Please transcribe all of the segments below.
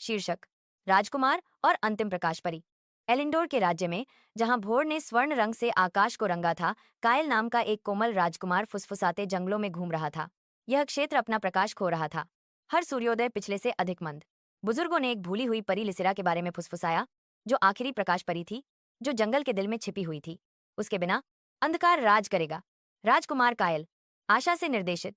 शीर्षक राजकुमार और अंतिम प्रकाश परी। एलिंडोर के राज्य में, जहां भोर ने स्वर्ण रंग से आकाश को रंगा था, कायल नाम का एक कोमल राजकुमार फुसफुसाते जंगलों में घूम रहा था। यह क्षेत्र अपना प्रकाश खो रहा था, हर सूर्योदय पिछले से अधिक मंद। बुजुर्गों ने एक भूली हुई परी लिसिरा के बारे में फुसफुसाया, जो आखिरी प्रकाश परी थी, जो जंगल के दिल में छिपी हुई थी। उसके बिना अंधकार राज करेगा। राजकुमार कायल, आशा से निर्देशित,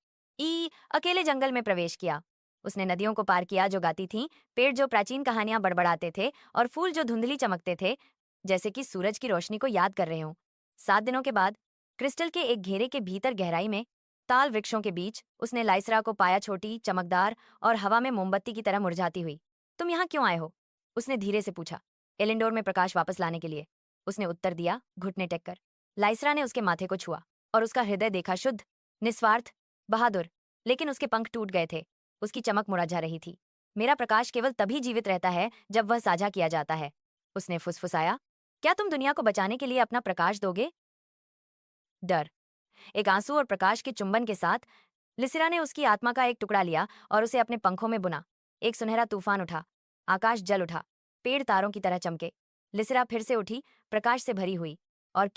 अकेले जंगल में प्रवेश किया। उसने नदियों को पार किया जो गाती थीं, पेड़ जो प्राचीन कहानियां बड़बड़ाते थे, और फूल जो धुंधली चमकते थे, जैसे कि सूरज की रोशनी को याद कर रहे हों। 7 दिनों के बाद क्रिस्टल के एक घेरे के भीतर गहराई में, ताल वृक्षों के बीच, उसने लाइसरा को पाया, छोटी, चमकदार और हवा में मोमबत्ती की तरह मुरझाती हुई। तुम यहाँ क्यों आए हो? उसने धीरे से पूछा। एलिंडोर में प्रकाश वापस लाने के लिए, उसने उत्तर दिया, घुटने टेककर। लाइसरा ने उसके माथे को छुआ, और उसका हृदय देखा, शुद्ध, निस्वार्थ, बहादुर। लेकिन उसके पंख टूट गए थे, उसकी चमक मुरझा रही थी। मेरा प्रकाश केवल तभी जीवित रहता है जब वह साझा किया जाता है, उसने फुसफुसाया। क्या तुम दुनिया को बचाने के लिए अपना प्रकाश दोगे? डर। एक आंसू और प्रकाश के चुंबन के साथ लिसिरा ने उसकी आत्मा का एक टुकड़ा लिया और उसे अपने पंखों में बुना। एक सुनहरा तूफान उठा, आकाश जल उठा, पेड़ तारों की तरह चमके। लिसिरा फिर से उठी, प्रकाश से भरी हुई, और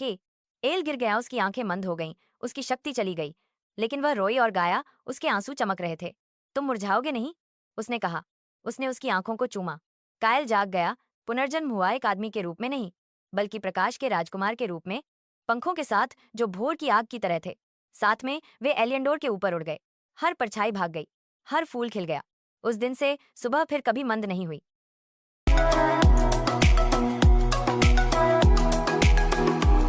एल गिर गया। उसकी आंखें मंद हो गईं, उसकी शक्ति चली गई। लेकिन वह रोई और गाया, उसके आंसू चमक रहे थे। तुम मुरझाओगे नहीं, उसने कहा। उसने उसकी आंखों को चूमा। कायल जाग गया, पुनर्जन्म हुआ, एक आदमी के रूप में नहीं, बल्कि प्रकाश के राजकुमार के रूप में, पंखों के साथ जो भोर की आग की तरह थे। साथ में वे एलियंडोर के ऊपर उड़ गए। हर परछाई भाग गई, हर फूल खिल गया। उस दिन से सुबह फिर कभी मंद नहीं हुई।